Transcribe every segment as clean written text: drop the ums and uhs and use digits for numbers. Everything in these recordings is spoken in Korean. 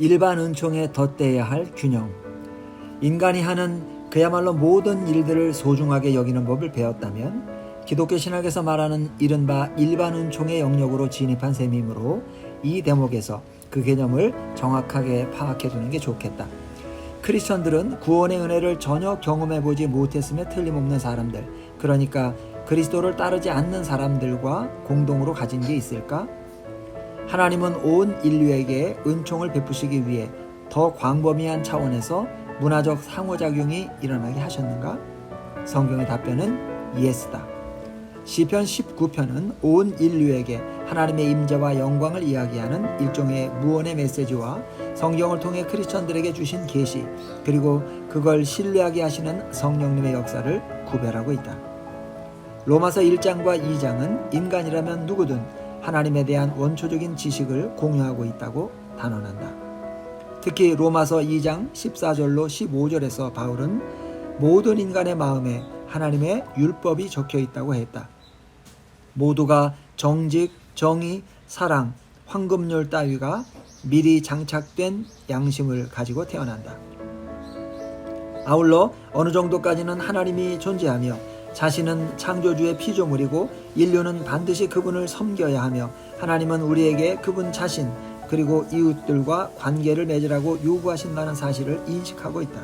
일반 은총에 덧대어야 할 균형. 인간이 하는 그야말로 모든 일들을 소중하게 여기는 법을 배웠다면 기독교 신학에서 말하는 이른바 일반 은총의 영역으로 진입한 셈이므로 이 대목에서 그 개념을 정확하게 파악해 두는 게 좋겠다. 크리스천들은 구원의 은혜를 전혀 경험해보지 못했음에 틀림없는 사람들, 그러니까 그리스도를 따르지 않는 사람들과 공동으로 가진 게 있을까? 하나님은 온 인류에게 은총을 베푸시기 위해 더 광범위한 차원에서 문화적 상호작용이 일어나게 하셨는가? 성경의 답변은 예스다. 시편 19편은 온 인류에게 하나님의 임재와 영광을 이야기하는 일종의 무언의 메시지와 성경을 통해 크리스천들에게 주신 계시, 그리고 그걸 신뢰하게 하시는 성령님의 역사를 구별하고 있다. 로마서 1장과 2장은 인간이라면 누구든 하나님에 대한 원초적인 지식을 공유하고 있다고 단언한다. 특히 로마서 2장 14절로 15절에서 바울은 모든 인간의 마음에 하나님의 율법이 적혀 있다고 했다. 모두가 정직, 정의, 사랑, 황금률 따위가 미리 장착된 양심을 가지고 태어난다. 아울러 어느 정도까지는 하나님이 존재하며 자신은 창조주의 피조물이고 인류는 반드시 그분을 섬겨야 하며 하나님은 우리에게 그분 자신 그리고 이웃들과 관계를 맺으라고 요구하신다는 사실을 인식하고 있다.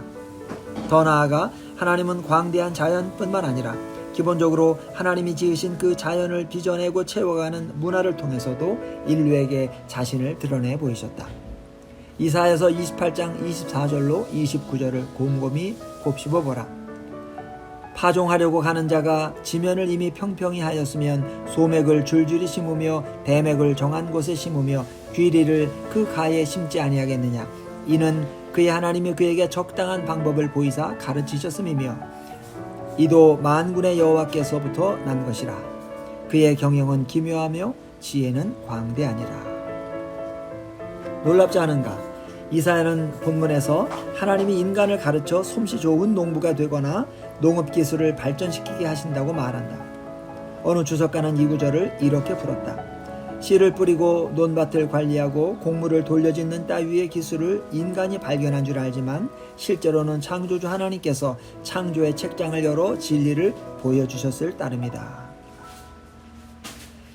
더 나아가 하나님은 광대한 자연뿐만 아니라 기본적으로 하나님이 지으신 그 자연을 빚어내고 채워가는 문화를 통해서도 인류에게 자신을 드러내 보이셨다. 이사야서 28장 24절로 29절을 곰곰이 곱씹어 보라. 파종하려고 가는 자가 지면을 이미 평평히 하였으면 소맥을 줄줄이 심으며 대맥을 정한 곳에 심으며 귀리를 그 가에 심지 아니하겠느냐. 이는 그의 하나님이 그에게 적당한 방법을 보이사 가르치셨음이며 이도 만군의 여호와께서부터 난 것이라. 그의 경영은 기묘하며 지혜는 광대하니라. 놀랍지 않은가? 이사야는 본문에서 하나님이 인간을 가르쳐 솜씨 좋은 농부가 되거나 농업기술을 발전시키게 하신다고 말한다. 어느 주석가는 이 구절을 이렇게 풀었다. 씨를 뿌리고 논밭을 관리하고 곡물을 돌려짓는 따위의 기술을 인간이 발견한 줄 알지만 실제로는 창조주 하나님께서 창조의 책장을 열어 진리를 보여주셨을 따름이다.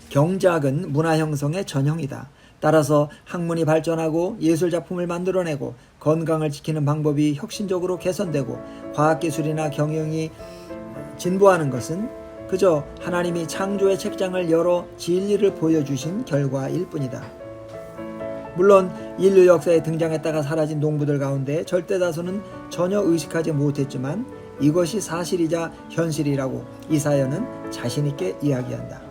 경작은 문화 형성의 전형이다. 따라서 학문이 발전하고 예술작품을 만들어내고 건강을 지키는 방법이 혁신적으로 개선되고 과학기술이나 경영이 진보하는 것은 그저 하나님이 창조의 책장을 열어 진리를 보여주신 결과일 뿐이다. 물론 인류 역사에 등장했다가 사라진 농부들 가운데 절대 다수는 전혀 의식하지 못했지만 이것이 사실이자 현실이라고 이사야는 자신 있게 이야기한다.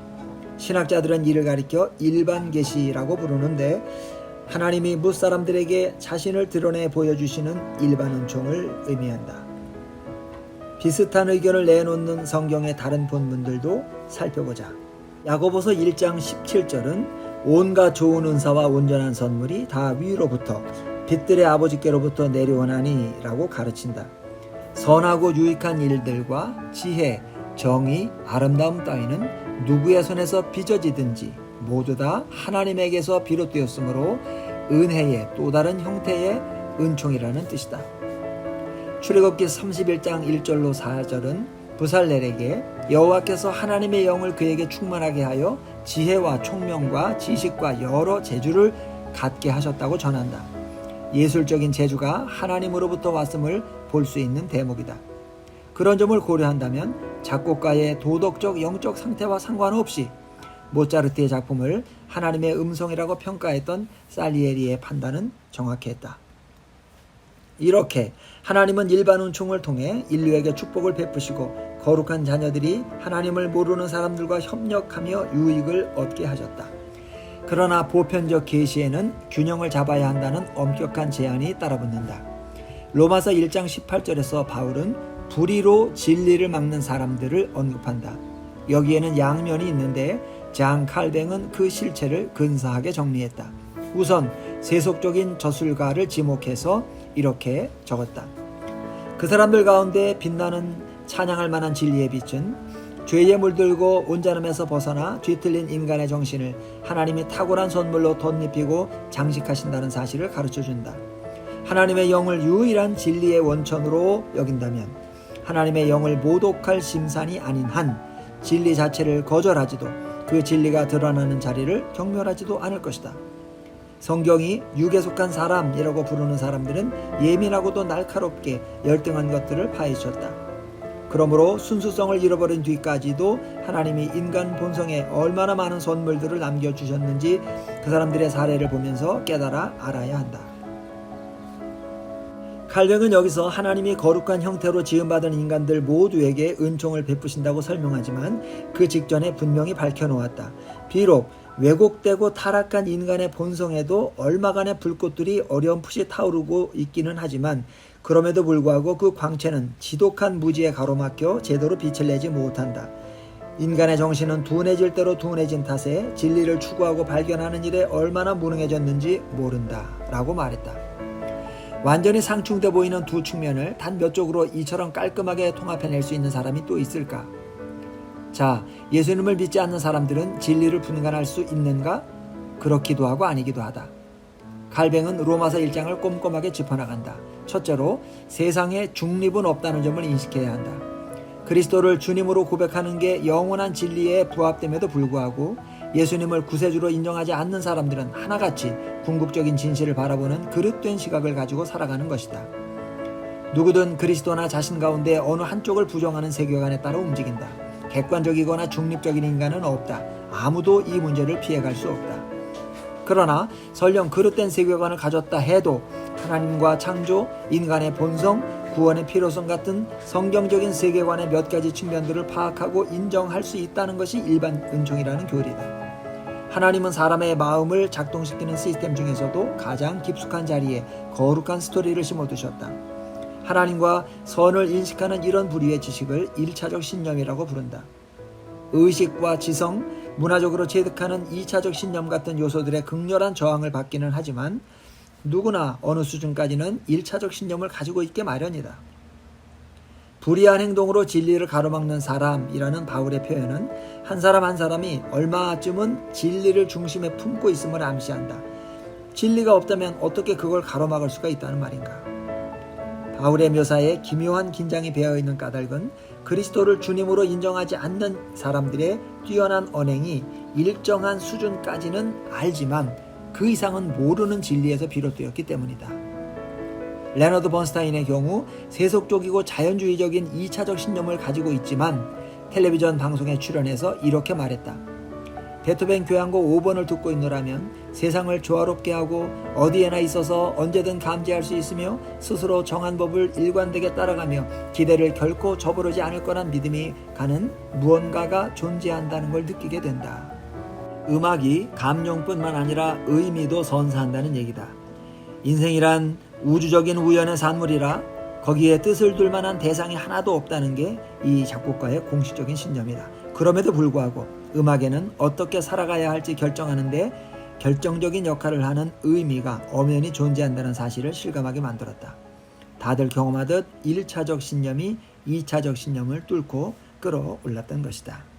신학자들은 이를 가리켜 일반 계시라고 부르는데 하나님이 무사람들에게 자신을 드러내 보여주시는 일반 은총을 의미한다. 비슷한 의견을 내놓는 성경의 다른 본문들도 살펴보자. 야고보서 1장 17절은 온갖 좋은 은사와 온전한 선물이 다 위로부터 빛들의 아버지께로부터 내려오나니 라고 가르친다. 선하고 유익한 일들과 지혜, 정의, 아름다움 따위는 누구의 손에서 빚어지든지 모두 다 하나님에게서 비롯되었으므로 은혜의 또 다른 형태의 은총이라는 뜻이다. 출애굽기 31장 1절로 4절은 부살렐에게 여호와께서 하나님의 영을 그에게 충만하게 하여 지혜와 총명과 지식과 여러 재주를 갖게 하셨다고 전한다. 예술적인 재주가 하나님으로부터 왔음을 볼 수 있는 대목이다. 그런 점을 고려한다면 작곡가의 도덕적 영적 상태와 상관없이 모차르트의 작품을 하나님의 음성이라고 평가했던 살리에리의 판단은 정확했다. 이렇게 하나님은 일반 은총을 통해 인류에게 축복을 베푸시고 거룩한 자녀들이 하나님을 모르는 사람들과 협력하며 유익을 얻게 하셨다. 그러나 보편적 계시에는 균형을 잡아야 한다는 엄격한 제한이 따라붙는다. 로마서 1장 18절에서 바울은 불의로 진리를 막는 사람들을 언급한다. 여기에는 양면이 있는데 장 칼뱅은 그 실체를 근사하게 정리했다. 우선 세속적인 저술가를 지목해서 이렇게 적었다. 그 사람들 가운데 빛나는 찬양할 만한 진리의 빛은 죄에 물들고 온전함에서 벗어나 뒤틀린 인간의 정신을 하나님이 탁월한 선물로 덧입히고 장식하신다는 사실을 가르쳐준다. 하나님의 영을 유일한 진리의 원천으로 여긴다면 하나님의 영을 모독할 심산이 아닌 한 진리 자체를 거절하지도 그 진리가 드러나는 자리를 경멸하지도 않을 것이다. 성경이 육에 속한 사람이라고 부르는 사람들은 예민하고도 날카롭게 열등한 것들을 파헤쳤다. 그러므로 순수성을 잃어버린 뒤까지도 하나님이 인간 본성에 얼마나 많은 선물들을 남겨주셨는지 그 사람들의 사례를 보면서 깨달아 알아야 한다. 칼뱅은 여기서 하나님이 거룩한 형태로 지음받은 인간들 모두에게 은총을 베푸신다고 설명하지만 그 직전에 분명히 밝혀놓았다. 비록 왜곡되고 타락한 인간의 본성에도 얼마간의 불꽃들이 어렴풋이 타오르고 있기는 하지만 그럼에도 불구하고 그 광채는 지독한 무지에 가로막혀 제대로 빛을 내지 못한다. 인간의 정신은 둔해질 대로 둔해진 탓에 진리를 추구하고 발견하는 일에 얼마나 무능해졌는지 모른다 라고 말했다. 완전히 상충돼 보이는 두 측면을 단 몇 쪽으로 이처럼 깔끔하게 통합해낼 수 있는 사람이 또 있을까? 자, 예수님을 믿지 않는 사람들은 진리를 분간할 수 있는가? 그렇기도 하고 아니기도 하다. 칼뱅은 로마서 1장을 꼼꼼하게 짚어나간다. 첫째로 세상에 중립은 없다는 점을 인식해야 한다. 그리스도를 주님으로 고백하는 게 영원한 진리에 부합됨에도 불구하고 예수님을 구세주로 인정하지 않는 사람들은 하나같이 궁극적인 진실을 바라보는 그릇된 시각을 가지고 살아가는 것이다. 누구든 그리스도나 자신 가운데 어느 한쪽을 부정하는 세계관에 따라 움직인다. 객관적이거나 중립적인 인간은 없다. 아무도 이 문제를 피해갈 수 없다. 그러나 설령 그릇된 세계관을 가졌다 해도 하나님과 창조, 인간의 본성, 구원의 필요성 같은 성경적인 세계관의 몇 가지 측면들을 파악하고 인정할 수 있다는 것이 일반 은총이라는 교리다. 하나님은 사람의 마음을 작동시키는 시스템 중에서도 가장 깊숙한 자리에 거룩한 스토리를 심어두셨다. 하나님과 선을 인식하는 이런 부류의 지식을 1차적 신념이라고 부른다. 의식과 지성, 문화적으로 체득하는 2차적 신념 같은 요소들의 극렬한 저항을 받기는 하지만 누구나 어느 수준까지는 1차적 신념을 가지고 있게 마련이다. 불의한 행동으로 진리를 가로막는 사람이라는 바울의 표현은 한 사람 한 사람이 얼마쯤은 진리를 중심에 품고 있음을 암시한다. 진리가 없다면 어떻게 그걸 가로막을 수가 있다는 말인가? 바울의 묘사에 기묘한 긴장이 배어있는 까닭은 그리스도를 주님으로 인정하지 않는 사람들의 뛰어난 언행이 일정한 수준까지는 알지만 그 이상은 모르는 진리에서 비롯되었기 때문이다. 레너드 번스타인의 경우 세속적이고 자연주의적인 2차적 신념을 가지고 있지만 텔레비전 방송에 출연해서 이렇게 말했다. 베토벤 교향곡 5번을 듣고 있노라면 세상을 조화롭게 하고 어디에나 있어서 언제든 감지할 수 있으며 스스로 정한 법을 일관되게 따라가며 기대를 결코 저버리지 않을 거란 믿음이 가는 무언가가 존재한다는 걸 느끼게 된다. 음악이 감정뿐만 아니라 의미도 선사한다는 얘기다. 인생이란 우주적인 우연의 산물이라 거기에 뜻을 둘 만한 대상이 하나도 없다는 게 이 작곡가의 공식적인 신념이다. 그럼에도 불구하고 음악에는 어떻게 살아가야 할지 결정하는데 결정적인 역할을 하는 의미가 엄연히 존재한다는 사실을 실감하게 만들었다. 다들 경험하듯 1차적 신념이 2차적 신념을 뚫고 끌어올랐던 것이다.